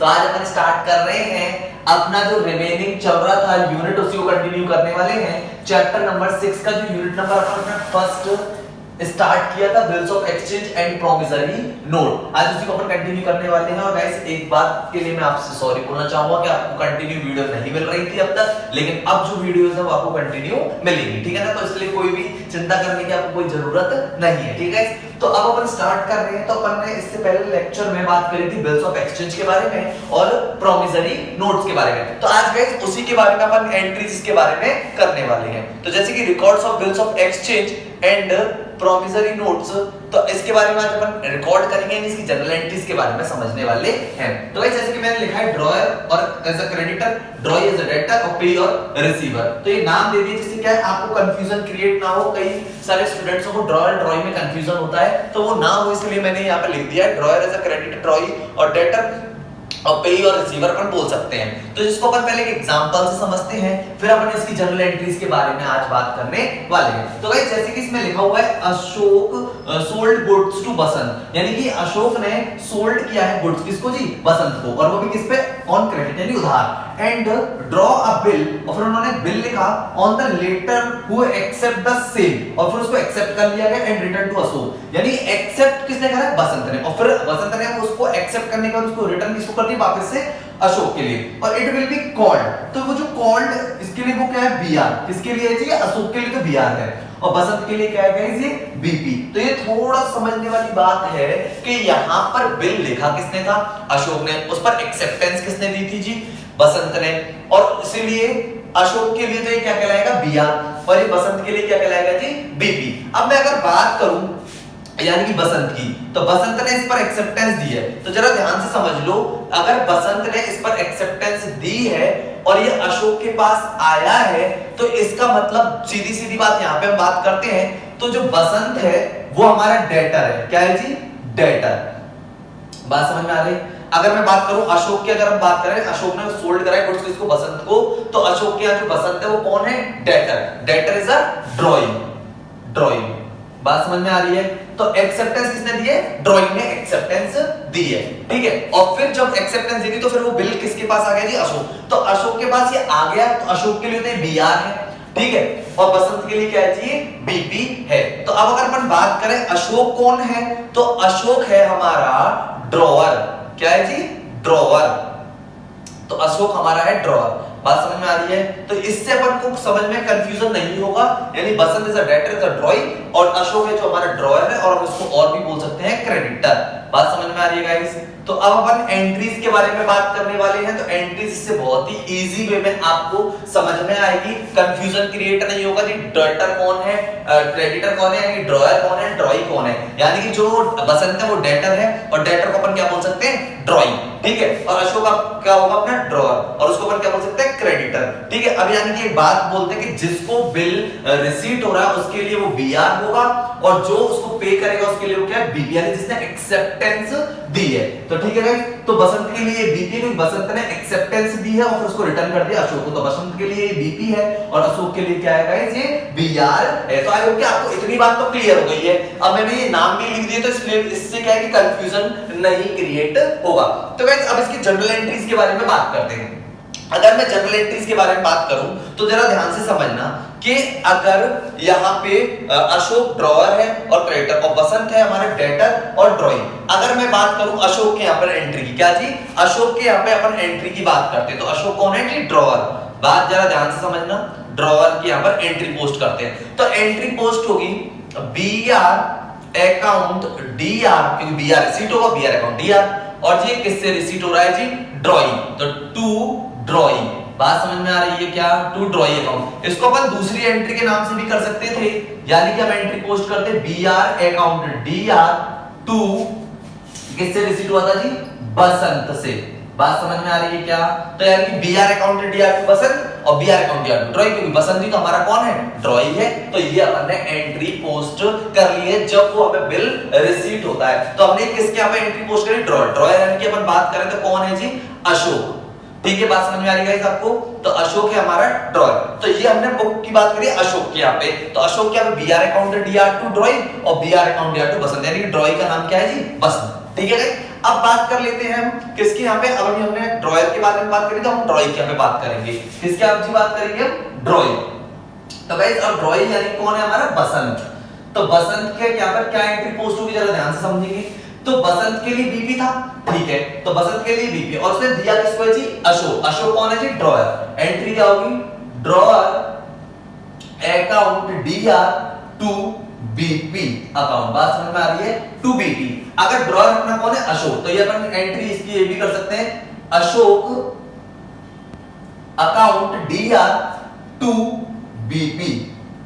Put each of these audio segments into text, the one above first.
तो आज अपन स्टार्ट कर रहे हैं अपना जो रिमेनिंग चल रहा था यूनिट, उसी को कंटिन्यू करने वाले हैं। चैप्टर नंबर 6 का जो यूनिट नंबर अपना फर्स्ट स्टार्ट किया था, bills of exchange and promissory note, आज उसी को अपन कंटिन्यू करने वाले हैं। और गाइस एक बात के लिए मैं आपसे सॉरी बोलना चाहूंगा कि आपको कंटिन्यू वीडियो नहीं मिल रही थी अब तक, लेकिन अब जो वीडियोस है वो आपको कंटिन्यू मिलेंगी, ठीक है ना। तो इसलिए कोई भी चिंता करने की आपको कोई जरूरत नहीं है, ठीक है। तो अब अपन स्टार्ट कर रहे हैं। तो अपन ने इससे पहले लेक्चर में बात करी थी बिल्स ऑफ एक्सचेंज के बारे में और प्रोमिसरी नोट्स के बारे में। तो आज गाइस उसी के बारे में अपन एंट्रीज के बारे में करने वाले हैं। तो जैसे कि records of bills of exchange and promissory notes, तो इसके बारे में आज अपन रिकॉर्ड करेंगे, इसकी जनरल एंट्रीज के बारे में समझने वाले हैं। तो गाइस जैसे कि मैंने लिखा है ड्रॉयर और as a creditor, drawee as a debtor और पे और रिसीवर। तो ये नाम दे दिए जिससे क्या है आपको कंफ्यूजन क्रिएट ना हो। कई सारे स्टूडेंट्स को ड्रॉयर ड्रॉई में कंफ्यूजन होता है, तो वो ना हो इसलिए मैंने यहाँ पे लिख दिया है drawer as a creditor, drawee और डेटर और पे और रिसीवर अपन बोल सकते हैं। तो जिसको अपन पहले एक एग्जांपल से समझते हैं, फिर अपन इसकी जनरल एंट्रीज के बारे में आज बात करने वाले हैं। तो गाइस जैसे कि इसमें लिखा हुआ है Ashok sold goods to Basant, यानी कि अशोक ने सोल्ड किया है गुड्स किसको जी, बसंत को, और वो भी किस पे, ऑन क्रेडिट यानी उधार। एंड ड्रॉ अ बिल, और फिर उन्होंने बिल लिखा on the latter who accept the same, और फिर उसको एक्सेप्ट कर लिया गया एंड रिटर्न टू अशोक, यानी एक्सेप्ट किसने करा, बसंत ने, और फिर बसंत ने उसको एक्सेप्ट करने के बाद उसको रिटर्न किसको कर दिया, वापस से अशोक के लिए। और इट विल बी कॉल्ड, तो वो जो कॉल्ड इसके लिए वो क्या है, बीआर, किसके लिए है जी, अशोक के लिए तो बीआर है, और बसंत के लिए क्या है गाइस, ये बीपी। तो ये थोड़ा समझने वाली बात है कि यहाँ पर बिल लिखा किसने था, अशोक ने, उस पर एक्सेप्टेंस किसने दी थी जी, बसंत ने, और इसीलिए अशोक के लिए तो ये क्या कहलाएगा, बीआर, और ये बसंत के लिए क्या कहलाएगा जी, बीपी। अब मैं अगर बात करूं यानी कि बसंत की, तो बसंत ने इस पर एक्सेप्टेंस दी है, तो जरा ध्यान से समझ लो, अगर बसंत ने इस पर एक्सेप्टेंस दी है और ये अशोक के पास आया है, तो इसका मतलब सीधी सीधी बात यहाँ पे हम बात करते हैं, तो जो बसंत है वो हमारा डेटर है, क्या है जी, डेटर। बात समझ में आ रही। अगर मैं बात करूं अशोक की, अगर हम बात करें अशोक ने सोल्ड करा है गुड्स किसको, बसंत को, तो अशोक के यहाँ जो बसंत है वो कौन है, डेटर, डेटर इज अ ड्रॉई, ड्रॉई। बात समझ में आ रही है। तो एक्सेप्टेंस किसने दी है, ड्रॉइंग ने एक्सेप्टेंस दी है, ठीक है। और फिर जब एक्सेप्टेंस दी तो फिर वो बिल किसके पास आ गया जी, अशोक, तो अशोक के पास ये आ गया, तो अशोक के लिए तो ये बीआर है, ठीक है, और बसंत के लिए क्या है जी, बीपी है। तो अब अगर अपन बात करें अशोक कौन है, तो अशोक है हमारा ड्रॉवर, क्या है जी, ड्रॉवर, तो अशोक हमारा है ड्रॉवर। बात समझ में आ रही है। तो इससे अपन को समझ में कंफ्यूजन नहीं होगा, यानी Basant is a debtor is a drawee, और अशोक है जो हमारा ड्रॉयर है, और हम इसको और भी बोल सकते हैं क्रेडिटर। बात समझ में आ रही है गाइस। तो अब अपन एंट्रीज के बारे में बात करने वाले हैं। तो एंट्रीज इससे बहुत ही इजी वे में आपको समझ में आएगी, कंफ्यूजन क्रिएट नहीं होगा जी, डेटर कौन है, क्रेडिटर कौन है, यानी ड्रॉयर कौन है, ड्रॉई कौन है, यानी कि जो बसंत है वो डेटर है, और डेटर को अपन क्या बोल सकते हैं, ड्रॉई, ठीक है, और अशोक क्या होगा अपना ड्रॉअर, और उसको अपन क्या बोल सकते हैं, क्रेडिटर, ठीक है। अब यानी कि एक बात बोलते हैं कि जिसको बिल रिसीट हो रहा है उसके लिए वो बीआर होगा, और जो उसको पे करेगा उसके लिए वो क्या है, बीपी, यानी जिसने एक्सेप्टेंस दी है। तो ठीक है गाइस, तो बसंत के लिए बीपी, क्योंकि बसंत ने एक्सेप्टेंस दी है और फिर उसको रिटर्न कर दिया अशोक को, तो बसंत के लिए बीपी है और अशोक के लिए क्या है गाइस, ये बीआर है। तो आई होप कि आपको इतनी बात तो क्लियर हो गई है। अब मैंने ये नाम भी लिख दिए, तो इसलिए इससे क्या है कि कंफ्यूजन नहीं क्रिएट होगा। तो गाइस अब इसकी जनरल एंट्रीज के बारे में बात करते हैं। अगर मैं जनरल एंट्रीज के बारे में बात करूं तो जरा ध्यान से समझना कि अगर यहाँ पे अशोक ड्रॉअर है और क्रेडिटर, और बसंत है हमारा डेटर और ड्रॉई। अगर मैं बात करूं अशोक के यहाँ पर एंट्री की, क्या जी, अशोक के यहाँ पे अपन एंट्री की बात करते हैं, तो अशोक कौन है जी, ड्रॉअर। बात जरा ध्यान से समझना, ड्रॉअर के यहाँ पर एंट्री पोस्ट करते हैं, तो एंट्री पोस्ट होगी बीआर अकाउंट डीआर, क्योंकि बीआर रिसीट होगा, बीआर अकाउंट डीआर, और ये किससे रिसीट हो रहा है जी, ड्रॉई, तो टू ड्रॉई। बात समझ में आ रही है क्या, टू ड्रॉई अकाउंट। इसको अपन दूसरी एंट्री के नाम से भी कर सकते थे, यानी कि हम एंट्री पोस्ट करते बीआर अकाउंट डीआर टू, किससे रिसीट हुआ था जी, बसंत से। बात समझ में आ रही है क्या, तो यानी कि BR account DR to Basant और BR account DR to drawee, क्योंकि बसंत ही तो हमारा कौन है, ड्रॉई है। तो ये अपन ने एंट्री पोस्ट कर ली है जब वो हमें बिल रिसीट होता है। तो हमने किसके यहाँ पे एंट्री पोस्ट करी, ड्रॉयर, ड्रॉयर यानी कि अपन बात करें तो कौन है जी, अशोक, ठीक है। बात समझ में आ रही है गाइस आपको, तो अशोक है हमारा ड्रॉयर। तो ये हमने बुक की बात करी अशोक के यहाँ पे, तो अशोक के यहाँ पे BR account DR to drawee और BR account DR to Basant, यानी कि ड्रॉई का नाम क्या है जी, बसंत, ठीक है। अब बात कर लेते हैं हम किसके यहाँ पे, अब अभी हमने ड्रॉयर के बारे में बात करी, तो हम ड्रॉई के यहाँ पे बात करेंगे। किसके आप जी बात करेंगे हम, ड्रॉई। तो गाइस अब ड्रॉई यानी कौन है हमारा, बसंत। तो बसंत के क्या पर क्या एंट्री पोस्ट होगी, जरा ध्यान से समझेंगे। तो बसंत के लिए बीपी था, ठीक है, तो बसंत के लिए बीपी, और उसने दिया किसको है जी, अशोक। अशोक कौन है जी, ड्रॉयर। एंट्री क्या होगी, drawer account DR to BP account. बात समझ में आ रही है, टू बीपी। अगर ड्रॉयर अपना कौन है, अशोक, तो ये अपन एंट्री इसकी ये भी कर सकते हैं, Ashok account DR to BP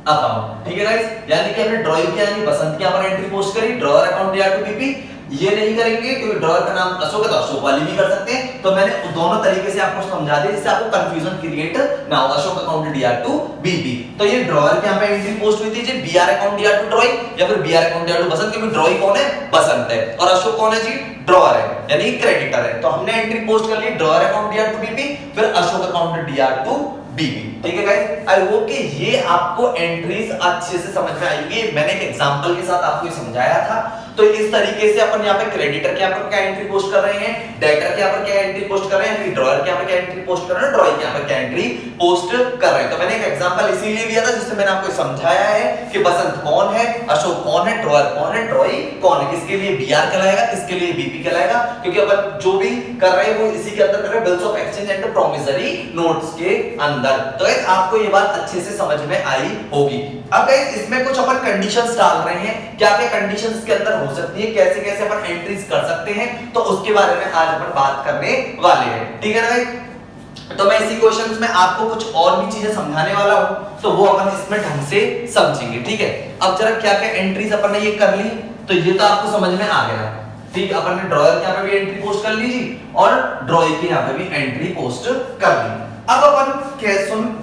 account, ठीक है गाइस। यानी कि हमने ड्रॉइंग किया, यानी बसंत की यहां पर एंट्री पोस्ट करी, drawer account DR to BP. ये नहीं करेंगे क्योंकि ड्रॉयर का नाम अशोक है, तो अशोक वाली भी कर सकते हैं। तो मैंने दोनों तरीके से आपको समझा दिया जिससे आपको कंफ्यूजन क्रिएट ना हो। Ashok account DR to BP, तो ये ड्रॉयर के यहां पे एंट्री पोस्ट हुई थी जी, BR account DR to drawing या फिर BR account DR to Basant, क्योंकि ड्रॉइंग कौन है, बसंत है, और अशोक कौन है जी, ड्रॉयर है, यानी क्रेडिटर है। तो हमने एंट्री पोस्ट कर ली drawer account DR to BP, फिर Ashok account DR to BP, ठीक है गाइस। आई होप कि ये आपको एंट्रीज अच्छे से समझ में आएंगी। मैंने एक एग्जांपल के साथ आपको समझाया था। तो इस तरीके से अपन यहाँ पे क्रेडिटर के यहाँ पर क्या एंट्री पोस्ट कर रहे हैं, डेटर के यहाँ पर क्या एंट्री पोस्ट कर रहे हैं, ड्रॉयर के यहाँ पर क्या एंट्री पोस्ट कर रहे हैं, ड्रॉइंग के यहाँ पर क्या एंट्री पोस्ट कर रहे हैं। तो मैंने एक एग्जांपल इसीलिए दिया था जिससे मैंने आपको समझाया है कि बसंत कौन है, अशोक कौन है, ड्रॉयर कौन है, ड्रॉइंग कौन है, किसके लिए बीआर कहलाएगा, किसके लिए बीपी कहलाएगा, क्योंकि अपन जो भी कर रहे हैं वो इसी के अंदर कर रहे हैं, bills of exchange and promissory notes के अंदर। तो गाइस आपको ये बात अच्छे से समझ में आई होगी। अब गाइस इसमें कुछ अपन कंडीशंस डाल रहे हैं, क्या क्या कंडीशंस के अंदर हो सकती है, कैसे कैसे अपन एंट्रीज कर सकते हैं, तो उसके बारे में आज अपन बात करने वाले हैं, ठीक है ना गाइस। तो मैं इसी क्वेश्चंस में आपको कुछ और भी चीजें समझाने वाला हूं, तो वो अपन इसमें ढंग से समझेंगे, ठीक है। अब जरा क्या क्या एंट्रीज अपन ने ये कर ली, तो ये तो आपको समझ में आ गया, ठीक। अपन ने ड्रॉयर के यहाँ पे भी एंट्री पोस्ट कर ली जी, और ड्रॉइंग के यहाँ पे भी एंट्री पोस्ट कर ली। अब अपन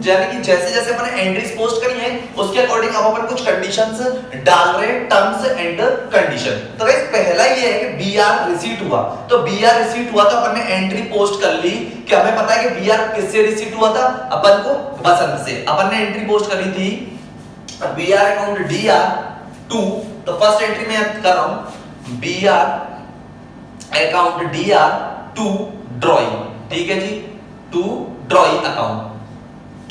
यानी कि जैसे जैसे अपन एंट्रीज पोस्ट करी है उसके अकॉर्डिंग अब अपन कुछ कंडीशंस डाल रहे हैं, टर्म्स एंड कंडीशन। तो गाइस पहला ये है कि बीआर रिसीट हुआ, तो बीआर रिसीट हुआ तो अपन ने एंट्री पोस्ट कर ली कि हमें पता है कि बीआर किससे रिसीट हुआ था, अपन को बसंत से। अपन ने एंट्री पोस्ट करी थी बीआर अकाउंट डीआर टू, तो फर्स्ट एंट्री में कर रहा हूं BR account DR to drawing, ठीक है जी, टू ड्रॉइंग अकाउंट,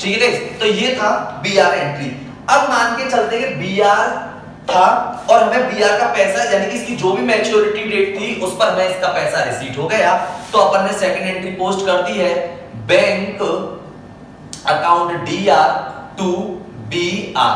ठीक है। तो ये था बीआर एंट्री। अब मान के चलते हैं कि बीआर था और हमें बीआर का पैसा यानी कि इसकी जो भी मैच्योरिटी डेट थी उस पर हमें इसका पैसा रिसीट हो गया, तो अपन ने सेकंड एंट्री पोस्ट कर दी है bank account DR to BR,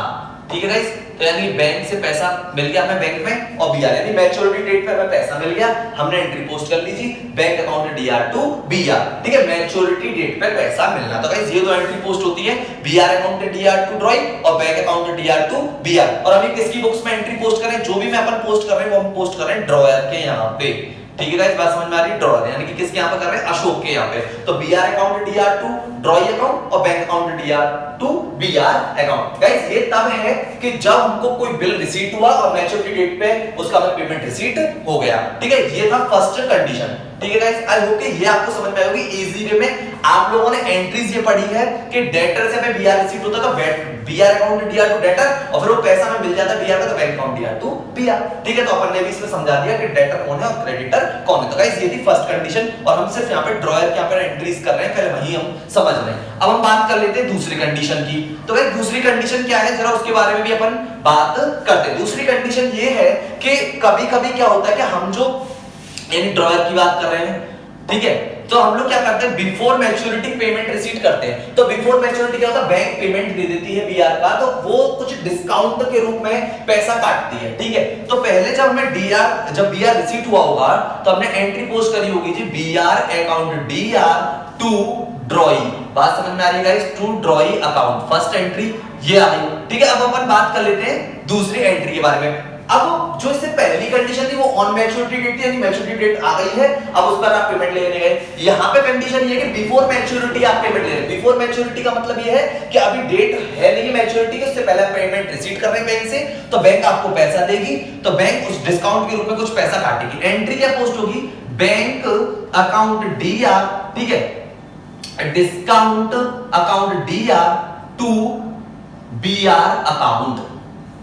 ठीक है गाइस। तो यानी बैंक से पैसा मिल गया हमें बैंक में, और बीआर यानी मैच्योरिटी डेट पे हमें पैसा मिल गया, हमने एंट्री पोस्ट कर ली जी bank account DR to BR, ठीक है, मैच्योरिटी डेट पे पैसा मिलना। तो गाइस ये दो एंट्री पोस्ट होती है, BR account DR to drawing और bank account DR to BR. और अभी किसकी बुक्स में एंट्री पोस्ट कर रहे हैं, जो भी मैं अपन पोस्ट कर रहे हैं वो हम पोस्ट कर रहे हैं ड्रॉयर के यहाँ पे, ठीक है गाइस। बात समझ में आ रही है, ड्रॉयर यानी कि किसके यहाँ पे कर रहे हैं, अशोक के यहाँ पे। तो BR account DR to drawing account और bank account DR to BR account. Guys ये तब है कि जब हमको कोई बिल रिसीट हुआ और मैच्योरिटी डेट पे उसका हमें पेमेंट रिसीट हो गया, ठीक है। ये था फर्स्ट कंडीशन, ठीक है गाइस। आई होप कि ये आपको समझ में आएगी इजी वे में। आप लोगों ने एंट्रीज ये पढ़ी है कि डेटर से हमें बीआर रिसीट होता है तो BR account DR to debtor, और फिर वो पैसा हमें मिल जाता है बीआर का, तो bank account DR to BR, ठीक है। तो अपन ने भी इसमें समझा दिया कि डेटर कौन है और क्रेडिटर कौन है। तो गाइस ये थी फर्स्ट कंडीशन, और हम सिर्फ यहाँ पे ड्रॉयर के यहाँ पे एंट्रीज कर रहे हैं, पहले वही हम समझ रहे हैं। अब हम बात कर लेते हैं दूसरी कंडीशन की। तो गाइस दूसरी कंडीशन क्या है, जरा उसके बारे में भी अपन बात करते हैं। दूसरी कंडीशन ये है कि कभी-कभी क्या होता है कि हम जो यानी ड्रॉयर की बात कर रहे हैं, ठीक है, तो हम लोग क्या करते हैं बिफोर मैच्योरिटी पेमेंट रिसीट करते हैं। तो बिफोर मैच्योरिटी क्या होता है, बैंक पेमेंट दे देती है बीआर का, तो वो कुछ डिस्काउंट के रूप में पैसा काटती है, ठीक है। तो पहले जब हमें जब बीआर रिसीट हुआ होगा तो हमने एंट्री पोस्ट करी होगी जी BR account DR to drawing. बात समझ में आ रही है guys, to drawing account, first entry ये आ गई, ठीक है। अब अपन बात कर लेते हैं दूसरी एंट्री के बारे में। अब जो इससे पहली कंडीशन थी वो ऑन मैच्योरिटी डेट थी, यानी मैच्योरिटी डेट आ गई है, अब उस पर आप पेमेंट लेने गए। यहाँ पे कंडीशन ये है कि बिफोर मैच्योरिटी आप पेमेंट ले रहे हैं। बिफोर मैच्योरिटी का मतलब ये है कि अभी डेट है नहीं मैच्योरिटी के, उससे पहले आप पेमेंट रिसीव कर रहे हैं बैंक से, तो बैंक आपको पैसा देगी, तो बैंक उस डिस्काउंट के रूप में कुछ पैसा काटेगी। एंट्री क्या पोस्ट होगी, बैंक अकाउंट डीआर, ठीक है, discount account DR to BR account,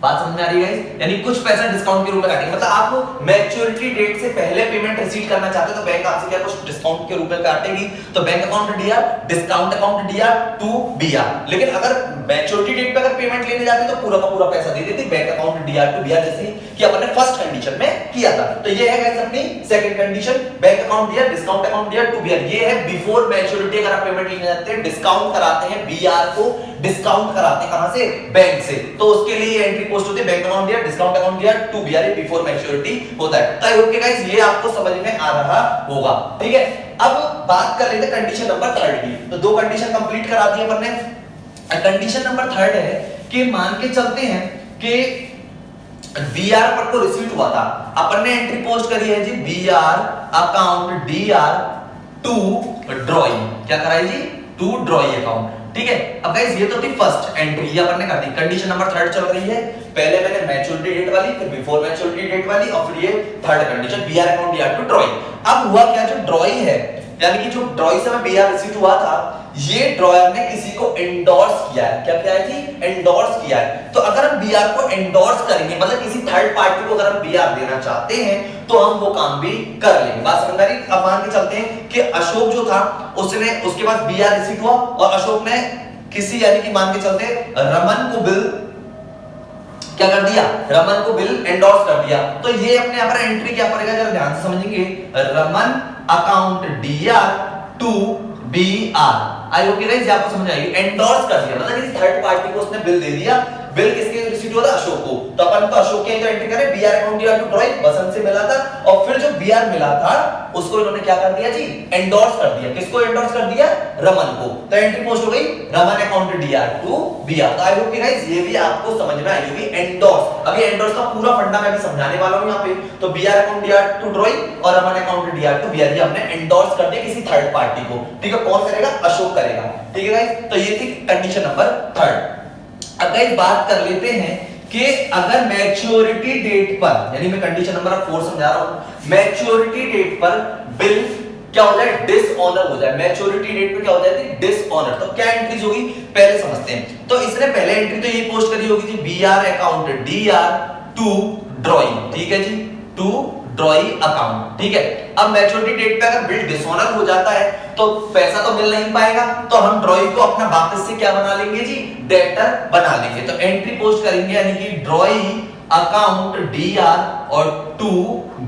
बात समझ में आ रही है गाइस? यानी कुछ पैसा डिस्काउंट के रूप में काटेंगे, मतलब आप मैच्योरिटी डेट से पहले पेमेंट रिसीव करना चाहते हो तो बैंक आपसे क्या कुछ डिस्काउंट के रूप में काटेगी, तो bank account DR, discount account DR to BR. लेकिन अगर मैच्योरिटी डेट पे अगर पेमेंट लेने जाते तो पूरा का पूरा पैसा दे देती bank account DR to BR, जैसे कि अपन ने फर्स्ट कंडीशन में किया था। तो ये है गाइस अपनी second condition, bank account DR, discount account DR to BR. ये है बिफोर मैच्योरिटी अगर आप पेमेंट लेने जाते हैं, डिस्काउंट कराते हैं बीआर को, डिस्काउंट कराते हैं कहां से? बैंक से, तो उसके लिए एंट्री पोस्ट होती है bank account DR, discount account DR to BR, before maturity होता है। तो आई होप कि गाइस ये आपको समझ में आ रहा होगा, ठीक है। अब बात कर लेते हैं कंडीशन नंबर 3 की। तो दो कंडीशन कंप्लीट करा दी अपन ने। कंडीशन नंबर 3 है कि मान के चलते हैं कि बीआर पर को रिसीव हुआ था, अपन ने एंट्री पोस्ट करी है जी BR account DR to drawee, क्या करा है जी? टू ड्रॉई अकाउंट, ठीक है। अब गाइस ये तो थी फर्स्ट एंट्री, ये अपन ने कर दी। कंडीशन नंबर 3 चल रही है, पहले मैंने मैच्योरिटी डेट वाली, फिर बिफोर मैच्योरिटी डेट वाली, और फिर ये third condition BR account DR to drawee. अब हुआ क्या, जो ड्रॉई है यानी कि जो ड्रॉई से बीआर रिसीव हुआ था, ये ड्रॉयर ने किसी को एंडोर्स किया है। क्या किया है जी? एंडोर्स किया है। तो अगर हम बीआर को एंडोर्स करेंगे, मतलब किसी थर्ड पार्टी को अगर हम बीआर देना चाहते हैं तो हम वो काम भी कर लेंगे। बात समझ में आ रही? अब मान के चलते हैं कि अशोक जो था उसने, उसके पास बीआर रिसीव हुआ और अशोक ने किसी यानी कि मान के चलते रमन को बिल क्या कर दिया? रमन को बिल एंडोर्स कर दिया। तो ये अपने यहां पर एंट्री क्या पड़ेगा, जरा ध्यान से समझेंगे। Raman account DR to BR. I hope कि गाइस आपको समझ आएगी। एंडोर्स कर दिया मतलब किसी थर्ड पार्टी को उसने बिल दे दिया। बिल किसके रिसीव हुआ था? अशोक को। तो अपन तो अशोक के जो एंट्री करें BR account DR to drawee, Basant से मिला था, और फिर जो बीआर मिला था उसको इन्होंने क्या कर दिया जी? एंडोर्स कर दिया। किसको एंडोर्स कर दिया? रमन को। तो एंट्री पोस्ट हो गई Raman account DR to BR. तो आई होप कि गाइस ये भी आपको समझ में आई होगी। एंडोर्स, अभी एंडोर्स का पूरा फंडा मैं भी समझाने वाला हूं यहां पे। तो BR account DR to drawee और Raman account DR to BR, ये हमने एंडोर्स कर दिया किसी थर्ड पार्टी को, ठीक है। कौन करेगा? अशोक करेगा, ठीक है गाइस। तो ये थी कंडीशन नंबर 3। अब गाइस बात कर लेते हैं कि अगर मैच्योरिटी डेट पर, यानी मैं कंडीशन नंबर 4 समझा रहा हूं, मैच्योरिटी डेट पर बिल क्या हो जाए? डिसऑनर हो जाए। मैच्योरिटी डेट पे क्या हो जाती है? डिसऑनर। तो क्या एंट्रीज होगी पहले समझते हैं। तो इसने पहले एंट्री तो ये पोस्ट करी होगी जी BR account DR to drawee, ठीक है जी, टू ड्रॉई अकाउंट, ठीक है। अब मैच्योरिटी डेट पे अगर बिल डिसऑनर हो जाता है तो पैसा तो मिल नहीं पाएगा, तो हम ड्रॉई को अपना वापस से क्या बना लेंगे जी? डेटर बना लेंगे। तो एंट्री पोस्ट करेंगे यानी कि ड्रॉई अकाउंट डीआर और टू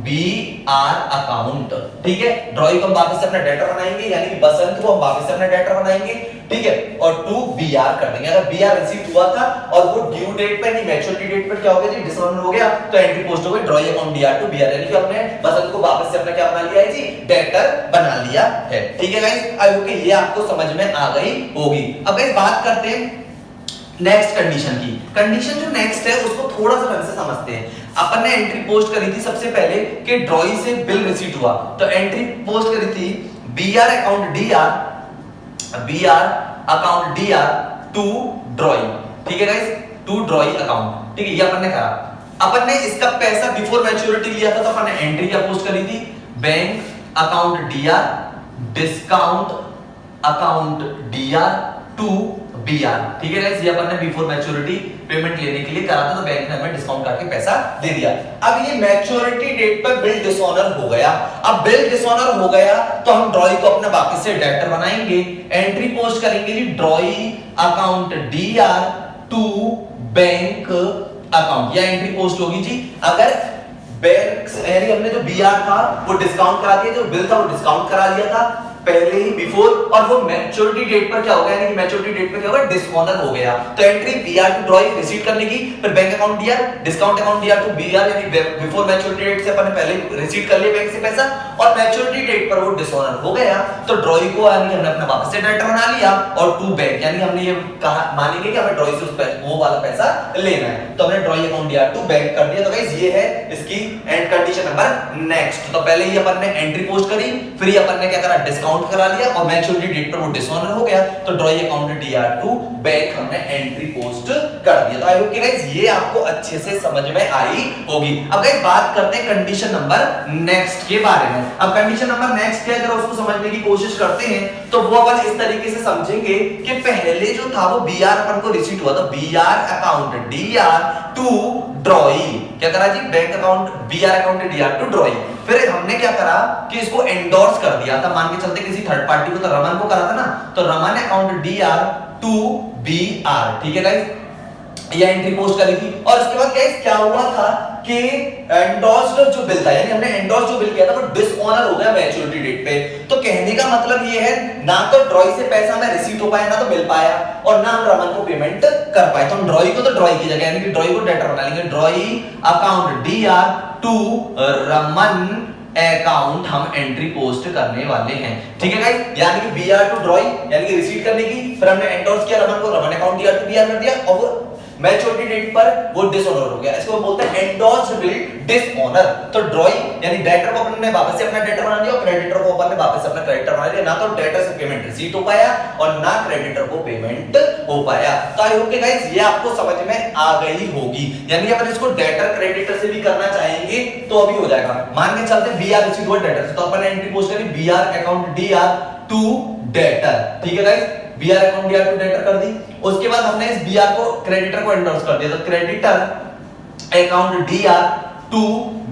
बीआर अकाउंट, ठीक है। ड्रॉई को हम वापस से अपना डेटर बनाएंगे, यानी कि बसंत को हम वापस से अपना डेटर बनाएंगे, ठीक है, और टू बीआर कर देंगे। अगर बीआर रिसीव हुआ था और वो ड्यू डेट पे नहीं मैच्योरिटी डेट पर क्या हो गया जी? डिसऑनर हो गया, तो एंट्री पोस्ट हो गई drawee account DR to BR, यानी कि हमने बसंत को वापस से अपना क्या बना लिया है जी? डेटर बना लिया है, ठीक है गाइस। आई होप कि ये आपको समझ में आ गई होगी। अब गाइस बात करते हैं नेक्स्ट कंडीशन की। कंडीशन जो नेक्स्ट है उसको थोड़ा सा ढंग से समझते हैं। अपन ने एंट्री पोस्ट करी थी सबसे पहले कि ड्रॉई से बिल रिसीव हुआ, तो एंट्री पोस्ट करी थी BR account DR, BR account DR to drawee, ठीक है गाइस, टू ड्रॉई अकाउंट, ठीक है। ये अपन ने करा। अपन ने इसका पैसा बिफोर मैच्योरिटी लिया था, तो अपन ने एंट्री क्या पोस्ट करी थी? Bank account DR, discount account DR to BR, ठीक है गाइस। ये अपन ने बिफोर मैच्योरिटी पेमेंट लेने के लिए करा था, तो बैंक ने हमें डिस्काउंट करके पैसा दे दिया। अब ये मैच्योरिटी डेट पर बिल डिसऑनर हो गया। अब बिल डिसऑनर हो गया तो हम ड्रॉई को अपना वापस से डेटर बनाएंगे। एंट्री पोस्ट करेंगे जी drawee account DR to bank account, या एंट्री पोस्ट होगी जी अगर बैंक यानी हमने जो बीआर था वो डिस्काउंट करा दिया, जो बिल था वो डिस्काउंट करा दिया था पहले ही बिफोर, और वो मैच्योरिटी डेट पर क्या हो गया, यानी कि मैच्योरिटी डेट पर क्या होगा? डिसऑनर हो गया। तो entry BR to drawee receive करने की, फिर bank account DR, discount account DR to BR, यानी बिफोर मैच्योरिटी डेट से अपन ने पहले रिसीव कर लिया बैंक से पैसा, और मैच्योरिटी डेट पर वो डिसऑनर हो गया, तो ड्रॉई को यानी हमने अपना वापस से डेटर बना लिया, और टू बैंक यानी हमने ये कहा मानेंगे कि हमें ड्रॉई से उस वो वाला पैसा लेना है, तो हमने drawee account DR to bank कर दिया। तो गाइस ये है इसकी एंड कंडीशन नंबर नेक्स्ट। तो पहले ही अपन ने एंट्री पोस्ट करी, फिर अपन ने क्या करा? डिस्काउंट अकाउंट करा लिया और मैच्योरिटी डेट पर वो डिसऑनर हो गया, तो ड्रॉई अकाउंट DR2 बैक हमने एंट्री पोस्ट कर दिया। तो आई होप कि गाइस ये आपको अच्छे से समझ में आई होगी। अब गाइस बात करते हैं कंडीशन नंबर नेक्स्ट के बारे में। अब कंडीशन नंबर नेक्स्ट क्या, अगर उसको समझने की कोशिश करते हैं तो वो अपन इस तरीके से समझेंगे कि पहले जो था वो BR अपन को रिसीट हुआ, तो BR अकाउंट DR2 ड्रॉई, क्या करा जी, bank account BR account DR2 drawee. फिर हमने क्या करा कि इसको एंडोर्स कर दिया था, मान के चलते किसी थर्ड पार्टी को, तो रमन को करा था ना, तो रमन अकाउंट DR2 BR, ठीक है गाइस, ये एंट्री पोस्ट करी थी। और उसके बाद गाइस क्या हुआ था कि एंडोर्स्ड जो बिल था, यानी हमने एंडोर्स जो बिल किया था वो डिसऑनर हो गया मैच्योरिटी डेट पे। तो कहने का मतलब ये है, ना तो ड्रॉई से पैसा हमें रिसीट हो पाया, ना तो मिल पाया, और ना हम रमन को पेमेंट कर पाए। तो हम ड्रॉई को तो ड्रॉई की जगह यानी कि ड्रॉई को डेटर बना लेंगे, ड्रॉई अकाउंट DR2 रमन अकाउंट हम एंट्री पोस्ट करने वाले हैं, ठीक है गाइस, यानी कि BR2 ड्रॉई यानी कि रिसीट करने की, फिर हमने एंडोर्स किया रमन को, रमन अकाउंट DR2 BR कर दिया, और वो मैच्योरिटी डेट पर वो डिसऑनर हो गया। इसको बोलते हैं एंडोर्स्ड बिल डिसऑनर। तो ड्रॉई यानी डेटर को अपन ने वापस से अपना डेटर बना लिया और क्रेडिटर को अपन ने वापस से अपना क्रेडिटर बना लिया, ना तो डेटर से पेमेंट रिसीट हो पाया और ना क्रेडिटर को पेमेंट हो पाया। तो आई होप कि गाइस ये आपको समझ में आ गई होगी, यानी अपन इसको डेटर क्रेडिटर से भी करना चाहेंगे तो अभी हो जाएगा। मान के चलते BR रिसीट हुआ डेटर से, तो अपन एंट्री पोस्ट करें BR अकाउंट DR2 डेटर, ठीक है guys, BR account DR2 debtor कर दी। उसके बाद हमने इस BR को क्रेडिटर को एंडोर्स कर दिया, तो क्रेडिटर अकाउंट DR2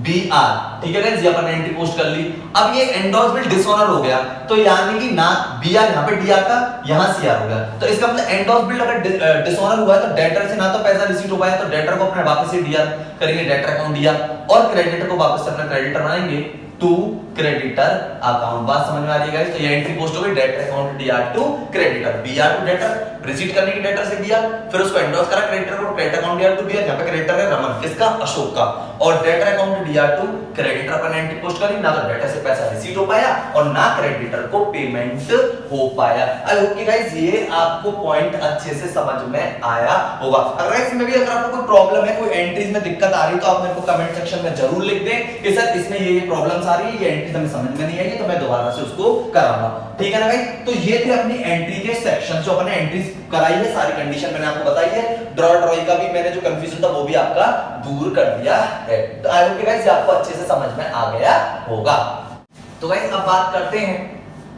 BR, ठीक है गाइस, ये अपन एंट्री पोस्ट कर ली। अब ये एंडोर्स बिल डिसऑनर हो गया, तो यानी कि ना BR यहां पे DR का, यहां CR हो गया, तो इसका मतलब एंडोर्स बिल अगर डिसऑनर हुआ है तो डेटर से ना तो पैसा रिसीट हो पाया, तो डेटर को अपने वापस से DR करेंगे, डेटर अकाउंट DR, और क्रेडिटर को वापस से अपना क्रेडिटर बनाएंगे टू क्रेडिटर अकाउंट। बात समझ में आ रही है गाइस? तो ये एंट्री पोस्ट हो गई debtor account DR2 creditor, BR2 debtor, receipt करने की डेटर से BR, फिर उसको एंडोर्स करा क्रेडिटर को, क्रेडिटर अकाउंट DR2 BR, यहां पे क्रेडिटर है रमन, किसका, अशोक का, और डेटर अकाउंट DR2 क्रेडिटर अपन एंट्री पोस्ट करी, ना तो डेटर से पैसा रिसीट हो पाया और ना क्रेडिटर को पेमेंट हो पाया। आई होप कि गाइस ये आपको पॉइंट अच्छे से समझ में आया होगा। अगर इसमें भी अगर आपको कोई प्रॉब्लम है, कोई एंट्रीज में दिक्कत आ रही है, तो आप मेरे को कमेंट सेक्शन में जरूर लिख दें कि सर इसमें ये प्रॉब्लम्स आ रही है, ये एंट्रीज हमें समझ में नहीं आई है, तो मैं दोबारा से उसको कराऊंगा, ठीक है ना गाइस? तो ये थे अपनी एंट्री के सेक्शन, जो अपने एंट्रीज कराई है, सारी कंडीशन मैंने आपको बताई है, ड्रॉई का भी मैंने जो कंफ्यूजन था वो भी आपका दूर कर दिया है। तो आई होप कि गाइस आपको अच्छे से समझ में आ गया होगा। तो गाइस अब बात करते हैं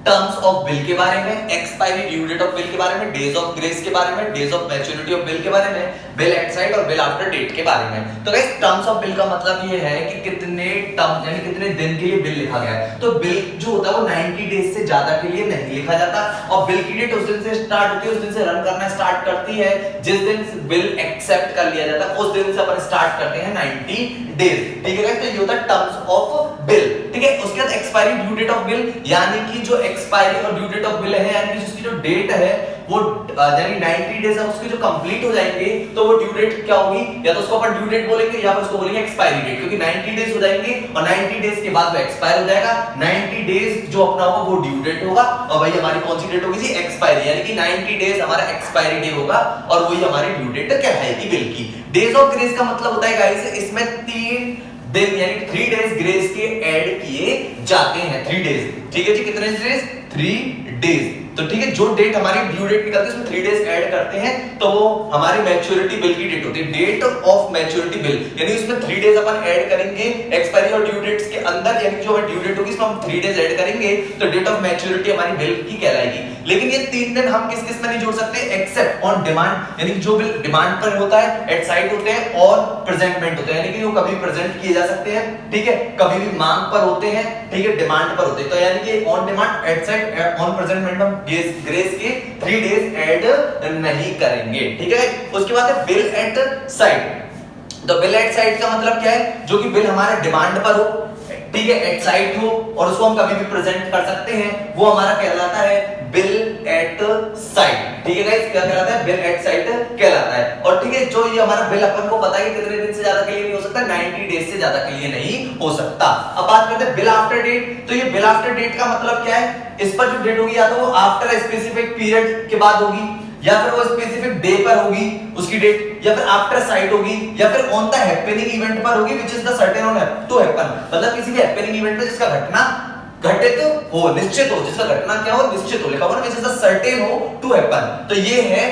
टर्म्स ऑफ बिल के बारे में, expiry due date of bill के बारे में, डेज ऑफ ग्रेस के बारे में, days of maturity of bill के बारे में, बिल एट साइड और बिल आफ्टर डेट के बारे में। तो गाइस टर्म्स ऑफ बिल का मतलब ये है कि कितने टर्म यानी कितने दिन के लिए बिल लिखा गया है। तो बिल जो होता है वो 90 डेज से ज्यादा के लिए नहीं लिखा जाता, और बिल की डेट उस दिन से स्टार्ट होती है, उस दिन से रन करना स्टार्ट करती है जिस दिन बिल एक्सेप्ट कर लिया जाता है, उस दिन से अपन स्टार्ट करते हैं 90 डेज, ठीक है गाइस? तो ये होता है टर्म्स ऑफ बिल, ठीक है? उसके बाद expiry due date of bill, यानी कि जो एक्सपायरी और ड्यू डेट ऑफ बिल है, यानी कि उसकी जो डेट है वो यानी 90 डेज है उसके जो कंप्लीट हो जाएंगे तो वो ड्यू डेट क्या होगी, या तो उसको अपन ड्यू डेट बोलेंगे या फिर उसको बोलेंगे एक्सपायरी डेट, क्योंकि 90 डेज हो जाएंगे और 90 डेज के बाद वो एक्सपायर हो जाएगा। 90 डेज जो अपना होगा वो ड्यू डेट होगा, और वही हमारी कौन सी डेट होगी जी, एक्सपायरी, यानी कि 90 डेज हमारा एक्सपायरी डे होगा और वही हमारी ड्यू डेट कहलाएगी बिल की। डेज ऑफ ग्रेस का मतलब होता है गाइस इसमें 3 दिन यानी 3 डेज ग्रेस के ऐड किए जाते हैं, 3 डेज, ठीक है जी? कितने डेज? 3 डेज। तो ठीक है, जो डेट हमारी ड्यू डेट निकलती है उसमें 3 डेज ऐड करते हैं तो वो हमारी मैच्योरिटी बिल की डेट होती है, डेट ऑफ मैच्योरिटी बिल, यानी उसमें 3 डेज अपन ऐड करेंगे एक्सपायरी और ड्यू डेट्स के अंदर, यानी जो ड्यू डेट होगी इसमें हम 3 डेज ऐड करेंगे तो डेट ऑफ मैच्योरिटी हमारी बिल की कहलाएगी। लेकिन ये 3 दिन हम किस किस में नहीं जोड़ सकते, एक्सेप्ट ऑन डिमांड, यानी जो बिल डिमांड पर होता है, एट साइट होते हैं और प्रेजेंटमेंट होते हैं, यानी कि वो कभी प्रेजेंट किए जा सकते हैं, ठीक है? कभी भी मांग पर होते हैं, ठीक है? डिमांड पर होते हैं, तो यानी कि on demand, at sight, on presentment हम ग्रेस के 3 डेज ऐड नहीं करेंगे, ठीक है? उसके बाद है बिल एट साइट। तो बिल एट साइट का मतलब क्या है, जो कि बिल हमारे डिमांड पर हो, ठीक है, एट साइट हो और उसको हम कभी भी प्रेजेंट कर सकते हैं, वो हमारा कहलाता है बिल एट साइट, ठीक है गाइस? क्या कहलाता है? बिल एट साइट कहलाता है। और ठीक है, जो ये हमारा बिल अपन को पता है कि कितने दिन से ज्यादा के लिए नहीं हो सकता, 90 डेज से ज्यादा के लिए नहीं हो सकता। अब बात करते हैं बिल आफ्टर डेट। तो ये बिल आफ्टर डेट का मतलब क्या है, इस पर जो डेट होगी या तो वो आफ्टर स्पेसिफिक पीरियड के बाद होगी, या फिर वो स्पेसिफिक डे पर होगी उसकी डेट, या फिर आफ्टर साइट होगी, या फिर ऑन द हैपनिंग इवेंट पर होगी which is the certain on to happen, मतलब किसी भी हैपनिंग इवेंट में जिसका घटना घटित हो, निश्चित हो, जिसका घटना क्या हो, निश्चित हो, लिखा हुआ ना, which is certain हो to happen। तो ये है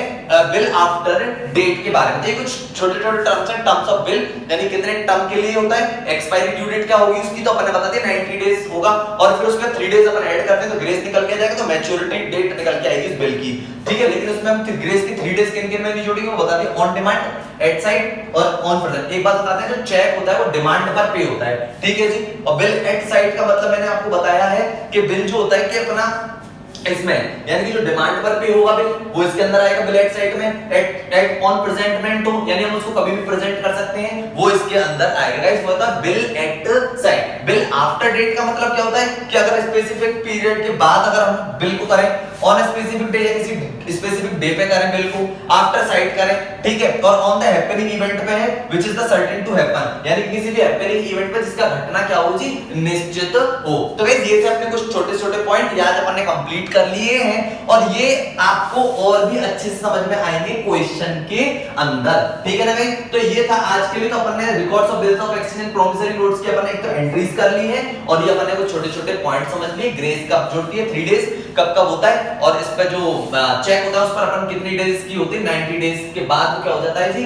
बिल आफ्टर डेट के बारे में। तो ये कुछ छोटे छोटे टर्म्स हैं, टर्म्स ऑफ बिल, यानी कितने टर्म के लिए होता है, एक्सपायरी ड्यू डेट क्या होगी उसकी, तो अपन ने बता दिया 90 डेज होगा, और फिर उसमें 3 डेज अपन ऐड करते हैं तो ग्रेस निकल के जाएगा, तो मैच्योरिटी डेट निकल के आएगी इस बिल की, ठीक है। लेकिन उसमें हम ग्रेस की 3 डेज किन-किन में नहीं जोड़ेंगे, वो बता दिए, ऑन डिमांड, एट साइट और ऑन प्रेजेंट। एक बात बताते हैं, जो चेक होता है वो डिमांड पर पे होता है, ठीक है जी। और बिल एट साइट का मतलब मैंने आपको बताया है कि बिल जो होता है कि अपना इसमें, यानी कि जो डिमांड पर पे होगा बिल, वो इसके अंदर आएगा बिल एट साइट में, एट ऑन प्रेजेंटमेंट, तो यानी हम उसको कभी भी प्रेजेंट कर सकते हैं, वो इसके अंदर आएगा। गाइस वो होता है bill at sight. Bill after date का मतलब क्या होता है कि अगर स्पेसिफिक पीरियड के बाद अगर हम बिल को करें, ऑन स्पेसिफिक डे या किसी स्पेसिफिक डे पे करें बिल को, आफ्टर साइट करें, ठीक है, और ऑन द हैपनिंग इवेंट पे है which is the certain to happen, यानी किसी भी हैपनिंग इवेंट पे जिसका घटना क्या हो जी, निश्चित हो। तो गाइस ये थे अपने कुछ छोटे छोटे पॉइंट, आज अपन ने कंप्लीट कर लिए हैं, और ये आपको और भी अच्छे से समझ में आएंगे क्वेश्चन के अंदर, ठीक है ना गाइस। तो ये था आज के लिए। तो अपन ने records of bills of exchange and promissory notes की अपन ने एक तो एंट्रीज कर ली है, और ये अपन ने कुछ छोटे छोटे पॉइंट समझ लिए, ग्रेस कब जोड़ती है, 3 डेज कब कब होता है, और इस पे जो चेक होता है उस पर अपन कितनी डेज की होती है, 90 डेज के बाद क्या हो जाता है जी,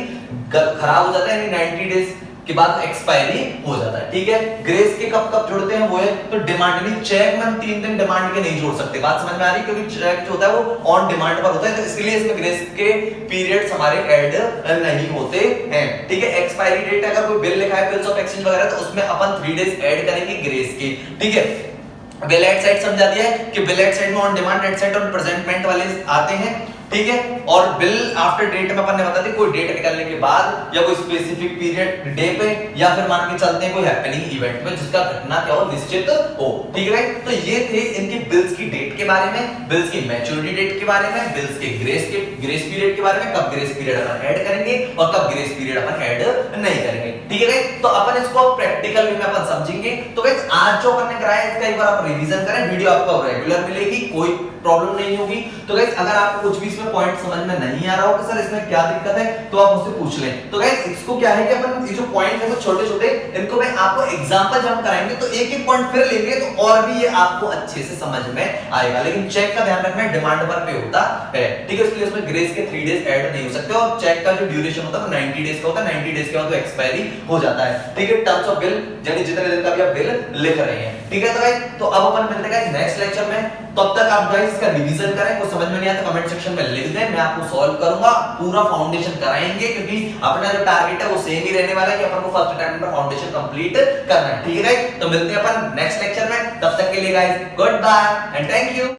खराब हो जाता है, यानी 90 डेज के बाद एक्सपायरी हो जाता है, ठीक है। ग्रेस के कब कब जोड़ते हैं वो है, तो डिमांड, यानी चेक में हम 3 दिन डिमांड के नहीं जोड़ सकते, बात समझ में आ रही है, क्योंकि चेक जो होता है वो ऑन डिमांड पर होता है, तो इसलिए इसमें ग्रेस के पीरियड्स हमारे ऐड नहीं होते हैं, ठीक है। एक्सपायरी डेट अगर कोई बिल लिखा है बिल्स ऑफ एक्सचेंज वगैरह, तो उसमें अपन 3 डेज ऐड करेंगे ग्रेस के, ठीक है। बिल एट साइड समझा दिया है कि बिल एट साइड में ऑन डिमांड, एट साइड और प्रेजेंटमेंट वाले आते हैं, ठीक है। और बिल आफ्टर डेट में अपन ने बता दी कोई डेट निकलने के बाद या कोई स्पेसिफिक पीरियड डे पे, या फिर मान के चलते हैं कोई हैपनिंग इवेंट में जिसका घटना क्या हो, निश्चित हो, ठीक है। तो ये थे इनकी बिल्स की डेट के बारे में, बिल्स की मैच्योरिटी डेट के बारे में, बिल्स के ग्रेस पीरियड के बारे में, कब ग्रेस पीरियड अपन ऐड करेंगे और कब ग्रेस पीरियड अपन ऐड नहीं करेंगे, ठीक है। तो अपन इसको प्रैक्टिकल में अपन समझेंगे। तो गाइस आज जो अपन ने कराया इसका एक बार आप रिवीजन करें, वीडियो आपको रेगुलर मिलेगी, कोई प्रॉब्लम नहीं होगी। तो गाइस अगर आपको कुछ भी इसमें पॉइंट समझ में नहीं आ रहा हो कि सर इसमें क्या दिक्कत है, तो आप मुझसे पूछ लें। तो गाइस इसको क्या है कि अपन ये जो पॉइंट है वो छोटे छोटे, इनको मैं आपको एग्जांपल जब हम कराएंगे तो एक एक पॉइंट फिर लेंगे, तो और भी ये आपको अच्छे से समझ में आएगा। लेकिन चेक का ध्यान रखना है, डिमांड पर पे होता है, ठीक है, इसलिए उसमें ग्रेस के 3 डेज ऐड नहीं हो सकते, और चेक का जो ड्यूरेशन होता है वो 90 डेज का होता है, 90 डेज के बाद तो एक्सपायरी हो जाता है, ठीक है। टर्म्स ऑफ बिल, यानी जितने दिन का भी आप बिल लिख रहे हैं, ठीक है। तो गाइस तो अब अपन मिलते हैं नेक्स्ट लेक्चर में, तब तक आप गाइस इसका रिवीजन करें, कुछ समझ में नहीं आया तो कमेंट सेक्शन में लिख दें, मैं आपको सॉल्व करूंगा, पूरा फाउंडेशन कराएंगे, क्योंकि अपना जो टारगेट है वो सेम ही रहने वाला है कि अपन को फर्स्ट अटेम्प्ट में फाउंडेशन कंप्लीट करना है, ठीक है गाइस। तो मिलते हैं अपन नेक्स्ट लेक्चर में, तब तक के लिए guys good bye and thank you.